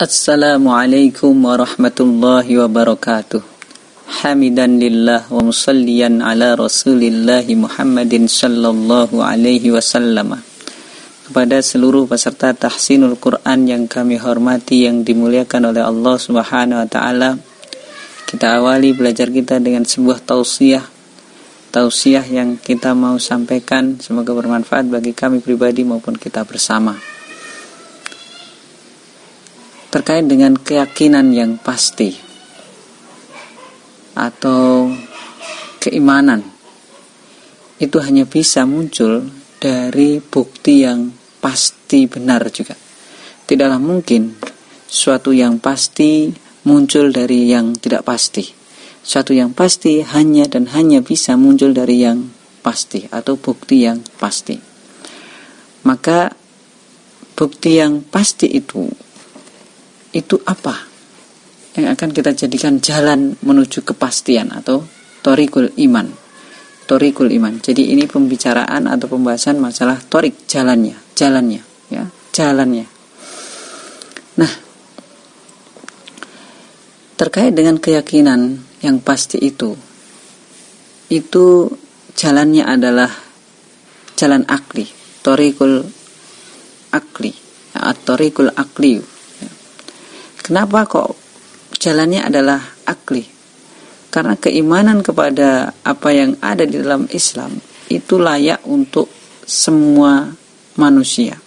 Assalamualaikum warahmatullahi wabarakatuh. Hamidan lillah wa musalliyan ala rasulillahi Muhammadin sallallahu alaihi wasallam. Kepada seluruh peserta tahsinul Quran yang kami hormati, yang dimuliakan oleh Allah subhanahu wa ta'ala, kita awali belajar kita dengan sebuah tausiah yang kita mau sampaikan. Semoga bermanfaat bagi kami pribadi maupun kita bersama. Terkait dengan keyakinan yang pasti atau keimanan, itu hanya bisa muncul dari bukti yang pasti benar juga. Tidaklah mungkin suatu yang pasti muncul dari yang tidak pasti. Suatu yang pasti hanya dan hanya bisa muncul dari yang pasti atau bukti yang pasti. Maka bukti yang pasti itu apa yang akan kita jadikan jalan menuju kepastian atau thoriqul iman. Jadi ini pembicaraan atau pembahasan masalah thorik, jalannya. Nah, terkait dengan keyakinan yang pasti itu jalannya adalah jalan akli, thoriqul akli. Kenapa kok jalannya adalah akli? Karena keimanan kepada apa yang ada di dalam Islam itu layak untuk semua manusia.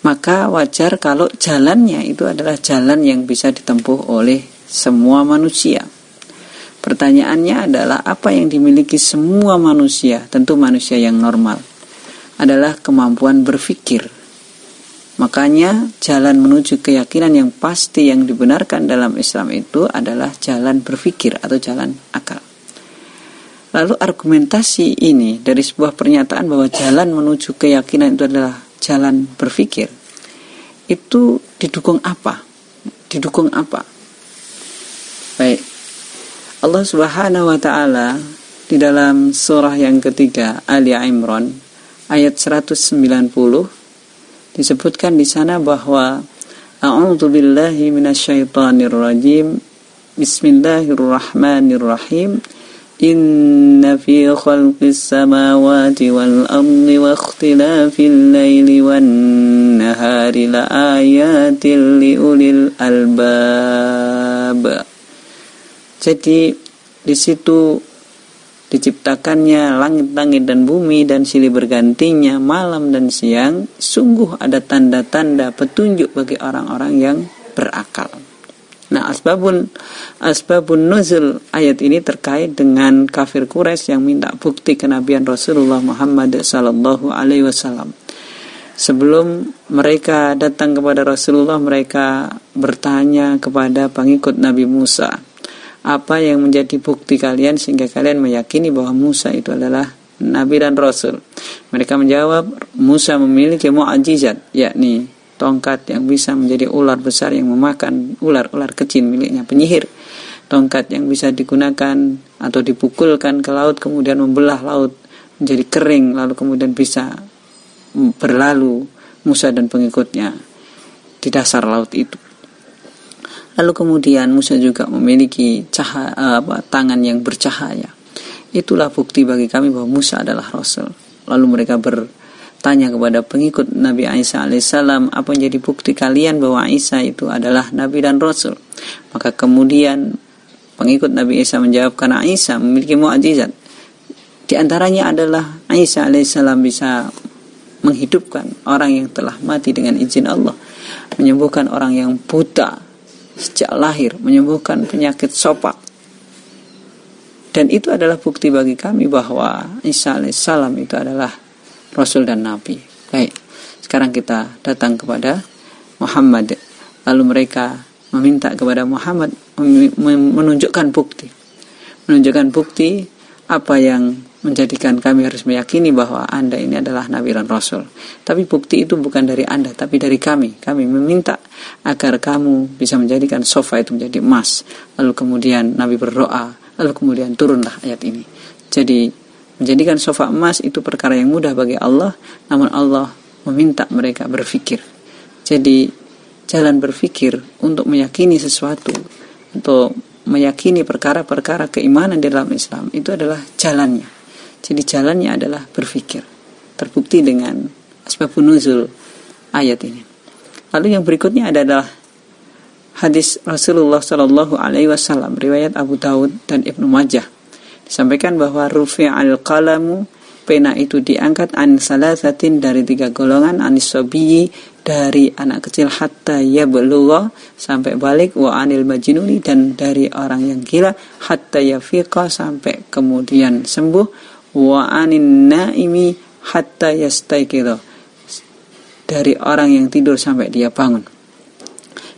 Maka wajar kalau jalannya itu adalah jalan yang bisa ditempuh oleh semua manusia. Pertanyaannya adalah apa yang dimiliki semua manusia, tentu manusia yang normal, adalah kemampuan berpikir. Makanya jalan menuju keyakinan yang pasti yang dibenarkan dalam Islam itu adalah jalan berpikir atau jalan akal. Lalu argumentasi ini dari sebuah pernyataan bahwa jalan menuju keyakinan itu adalah jalan berpikir, itu didukung apa? Baik, Allah Subhanahu wa ta'ala di dalam surah yang ketiga Ali Imran ayat 190 disebutkan di sana bahwa A'udzu billahi minasyaitonir rajim. Bismillahirrahmanirrahim. Inna fi khalqis samawati wal ardi wa ikhtilafil laili wan nahari laayatil liulil albab. Jadi di situ diciptakannya langit-langit dan bumi dan silih bergantinya malam dan siang, sungguh ada tanda-tanda petunjuk bagi orang-orang yang berakal. Nah, asbabun nuzul ayat ini terkait dengan kafir Quraisy yang minta bukti kenabian Rasulullah Muhammad sallallahu alaihi wasallam. Sebelum mereka datang kepada Rasulullah, mereka bertanya kepada pengikut Nabi Musa, apa yang menjadi bukti kalian sehingga kalian meyakini bahwa Musa itu adalah Nabi dan Rasul? Mereka menjawab, Musa memiliki mu'ajizat, yakni tongkat yang bisa menjadi ular besar yang memakan ular-ular kecil miliknya penyihir. Tongkat yang bisa digunakan atau dipukulkan ke laut kemudian membelah laut menjadi kering, lalu kemudian bisa berlalu Musa dan pengikutnya di dasar laut itu. Lalu kemudian Musa juga memiliki tangan yang bercahaya. Itulah bukti bagi kami bahwa Musa adalah Rasul. Lalu mereka bertanya kepada pengikut Nabi Isa alaihissalam, apa yang jadi bukti kalian bahwa Isa itu adalah Nabi dan Rasul? Maka kemudian pengikut Nabi Isa menjawab, karena Isa memiliki mukjizat. Di antaranya adalah Isa alaihissalam bisa menghidupkan orang yang telah mati dengan izin Allah, menyembuhkan orang yang buta sejak lahir, menyembuhkan penyakit sopak. Dan itu adalah bukti bagi kami bahwa Isa alaihissalam itu adalah Rasul dan Nabi. Baik, sekarang kita datang kepada Muhammad. Lalu mereka meminta kepada Muhammad menunjukkan bukti apa yang menjadikan kami harus meyakini bahwa Anda ini adalah Nabi dan Rasul. Tapi bukti itu bukan dari Anda, tapi dari kami. Kami meminta agar kamu bisa menjadikan sofa itu menjadi emas. Lalu kemudian Nabi berdoa, lalu kemudian turunlah ayat ini. Jadi menjadikan sofa emas itu perkara yang mudah bagi Allah, namun Allah meminta mereka berpikir. Jadi jalan berpikir untuk meyakini sesuatu, untuk meyakini perkara-perkara keimanan di dalam Islam, itu adalah jalannya. Jadi jalannya adalah berpikir. Terbukti dengan asbabun nuzul ayat ini. Lalu yang berikutnya adalah hadis Rasulullah Shallallahu Alaihi Wasallam riwayat Abu Daud dan Ibnu Majah. Disampaikan bahwa rufi'al qalamu, pena itu diangkat an salasatin, dari 3 golongan, anis sobiyi, dari anak kecil, hatta yablugha, sampai balik, wa anil majnuni, dan dari orang yang gila, hatta yafiqa, sampai kemudian sembuh, wa anin naimi hatta yastaiqidha, dari orang yang tidur sampai dia bangun.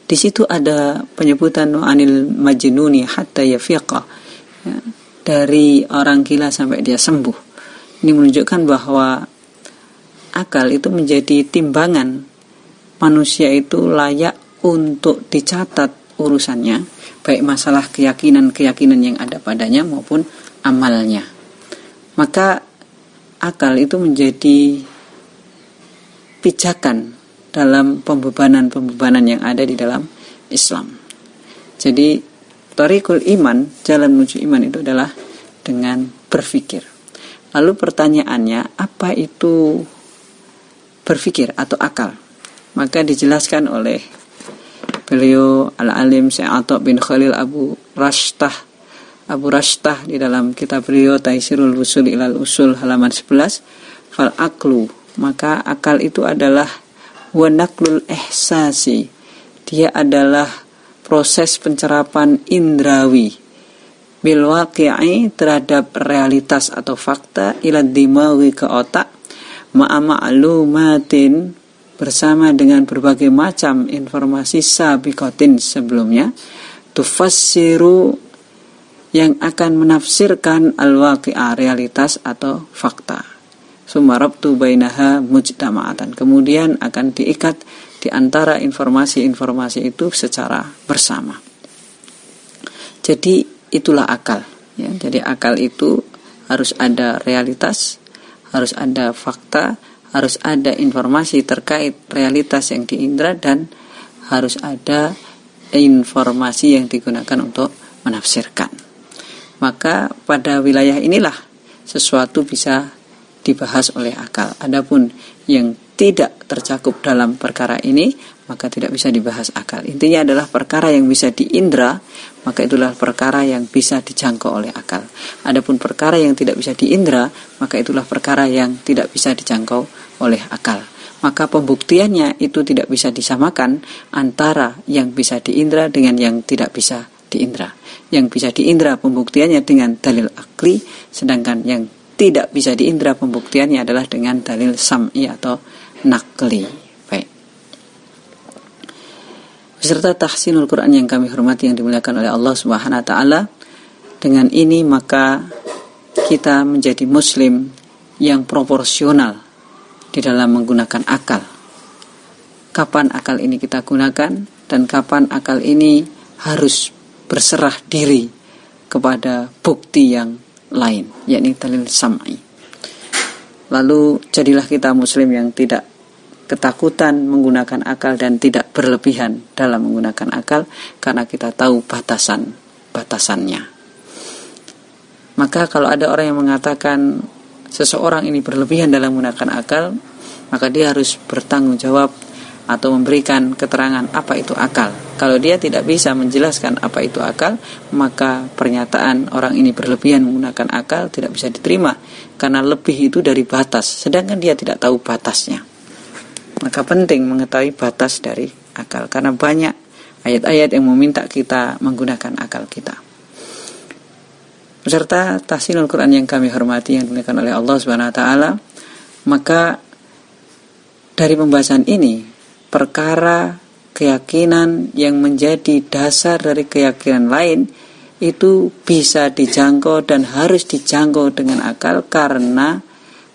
Di situ ada penyebutan wa anil majnuni hatta yafiqa, ya, dari orang gila sampai dia sembuh. Ini menunjukkan bahwa akal itu menjadi timbangan manusia itu layak untuk dicatat urusannya, baik masalah keyakinan yang ada padanya maupun amalnya. Maka akal itu menjadi pijakan dalam pembebanan yang ada di dalam Islam. Jadi thariqul iman, jalan menuju iman itu adalah dengan berpikir. Lalu pertanyaannya, apa itu berpikir atau akal? Maka dijelaskan oleh beliau al-alim Syekh Atha bin Khalil Abu Rashtah di dalam kitab beliau Taisirul Wusul ilal Usul halaman 11, fal aqlu, maka akal itu adalah wa naqlul ihsasi, dia adalah proses pencerapan indrawi bil waqi'i, terhadap realitas atau fakta, ila dimaghi, ke otak, ma'a ma'lumatin, bersama dengan berbagai macam informasi sabiqatin, sebelumnya, tufassiru, yang akan menafsirkan al-waqi'a, realitas atau fakta, sumarabtu bainaha mujtama'atan, kemudian akan diikat di antara informasi-informasi itu secara bersama. Jadi itulah akal, ya. Jadi akal itu harus ada realitas, harus ada fakta, harus ada informasi terkait realitas yang diindra, dan harus ada informasi yang digunakan untuk menafsirkan. Maka pada wilayah inilah sesuatu bisa dibahas oleh akal. Adapun yang tidak tercakup dalam perkara ini, maka tidak bisa dibahas akal. Intinya adalah perkara yang bisa diindra, maka itulah perkara yang bisa dijangkau oleh akal. Adapun perkara yang tidak bisa diindra, maka itulah perkara yang tidak bisa dijangkau oleh akal. Maka pembuktiannya itu tidak bisa disamakan antara yang bisa diindra dengan yang tidak bisa diindra. Yang bisa diindra pembuktiannya dengan dalil akli, sedangkan yang tidak bisa diindra pembuktiannya adalah dengan dalil sam'i atau nakli. Baik. Beserta tahsinul Quran yang kami hormati, yang dimuliakan oleh Allah Subhanahu wa taala, dengan ini maka kita menjadi muslim yang proporsional di dalam menggunakan akal. Kapan akal ini kita gunakan dan kapan akal ini harus berserah diri kepada bukti yang lain, yakni dalil sam'i. Lalu jadilah kita muslim yang tidak ketakutan menggunakan akal dan tidak berlebihan dalam menggunakan akal, karena kita tahu batasannya. Maka kalau ada orang yang mengatakan seseorang ini berlebihan dalam menggunakan akal, maka dia harus bertanggung jawab atau memberikan keterangan apa itu akal. Kalau dia tidak bisa menjelaskan apa itu akal, maka pernyataan orang ini berlebihan menggunakan akal tidak bisa diterima, karena lebih itu dari batas, sedangkan dia tidak tahu batasnya. Maka penting mengetahui batas dari akal, karena banyak ayat-ayat yang meminta kita menggunakan akal kita. Beserta tahsinul Quran yang kami hormati, yang dimuliakan oleh Allah Subhanahu wa taala, maka dari pembahasan ini, perkara keyakinan yang menjadi dasar dari keyakinan lain itu bisa dijangkau dan harus dijangkau dengan akal, karena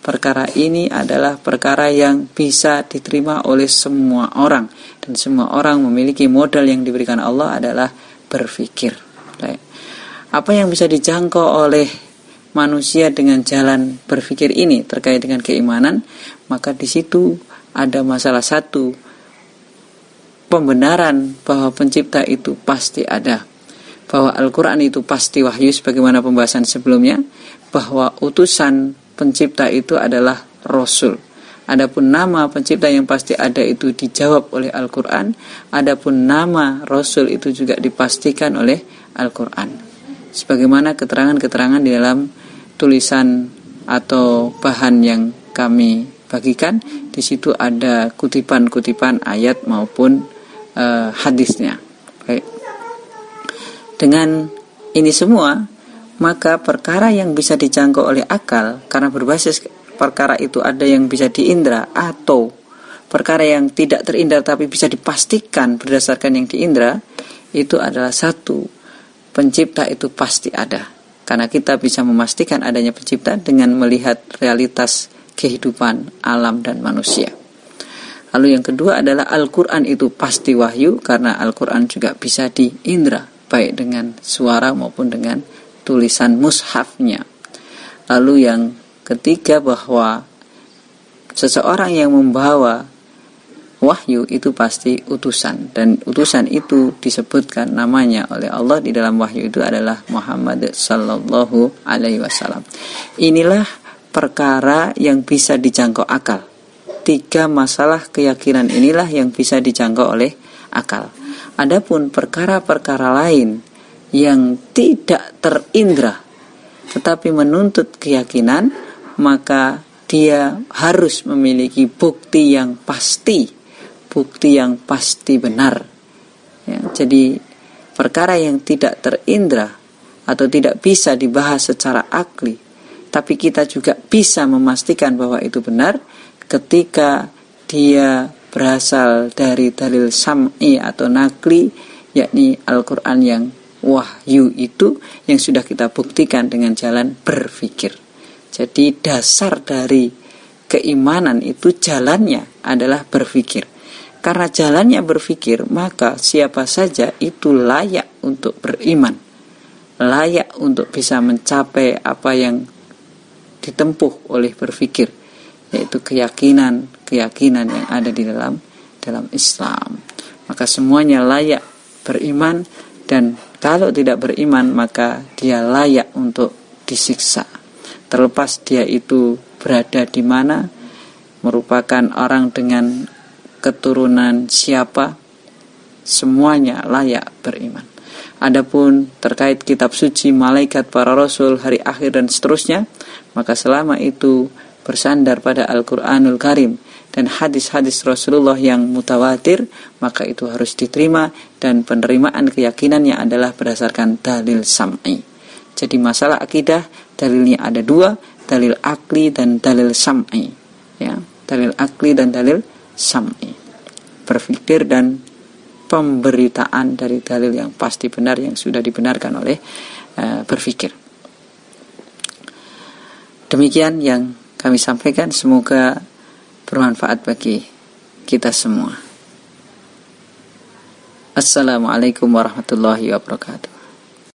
perkara ini adalah perkara yang bisa diterima oleh semua orang, dan semua orang memiliki modal yang diberikan Allah adalah berpikir. Apa yang bisa dijangkau oleh manusia dengan jalan berpikir ini terkait dengan keimanan, maka di situ ada masalah satu, pembenaran bahwa pencipta itu pasti ada, bahwa Al-Quran itu pasti wahyu sebagaimana pembahasan sebelumnya, bahwa utusan pencipta itu adalah Rasul. Adapun nama pencipta yang pasti ada itu dijawab oleh Al-Quran, adapun nama Rasul itu juga dipastikan oleh Al-Quran. Sebagaimana keterangan-keterangan di dalam tulisan atau bahan yang kami bagikan, di situ ada kutipan-kutipan ayat maupun hadisnya. Baik. Dengan ini semua, maka perkara yang bisa dijangkau oleh akal karena berbasis perkara itu ada yang bisa diindra, atau perkara yang tidak terindra tapi bisa dipastikan berdasarkan yang diindra, itu adalah satu, pencipta itu pasti ada. Karena kita bisa memastikan adanya pencipta dengan melihat realitas kehidupan alam dan manusia. Lalu yang kedua adalah Al-Quran itu pasti wahyu, karena Al-Quran juga bisa diindra, baik dengan suara maupun dengan tulisan mushafnya. Lalu yang ketiga, bahwa seseorang yang membawa wahyu itu pasti utusan, dan utusan itu disebutkan namanya oleh Allah di dalam wahyu itu adalah Muhammad sallallahu alaihi wasallam. Inilah perkara yang bisa dijangkau akal. 3 masalah keyakinan inilah yang bisa dijangkau oleh akal. Adapun perkara-perkara lain yang tidak terindra tetapi menuntut keyakinan, maka dia harus memiliki bukti yang pasti benar. Ya, jadi perkara yang tidak terindra atau tidak bisa dibahas secara akli, tapi kita juga bisa memastikan bahwa itu benar ketika dia berasal dari dalil sam'i atau nakli, yakni Al-Quran yang wahyu itu yang sudah kita buktikan dengan jalan berpikir. Jadi dasar dari keimanan itu jalannya adalah berpikir. Karena jalannya berpikir, maka siapa saja itu layak untuk beriman, layak untuk bisa mencapai apa yang ditempuh oleh berpikir, yaitu keyakinan yang ada di dalam Islam. Maka semuanya layak beriman, dan kalau tidak beriman maka dia layak untuk disiksa. Terlepas dia itu berada di mana, merupakan orang dengan keturunan siapa, semuanya layak beriman. Adapun terkait kitab suci, malaikat, para rasul, hari akhir dan seterusnya, maka selama itu bersandar pada Al-Quranul Karim dan hadis-hadis Rasulullah yang mutawatir, maka itu harus diterima, dan penerimaan keyakinannya adalah berdasarkan dalil sam'i. Jadi masalah akidah dalilnya ada 2, dalil akli dan dalil sam'i. Ya, dalil akli dan dalil sam'i. Berpikir dan pemberitaan dari dalil yang pasti benar yang sudah dibenarkan oleh berpikir. Demikian yang kami sampaikan, semoga bermanfaat bagi kita semua. Assalamualaikum warahmatullahi wabarakatuh.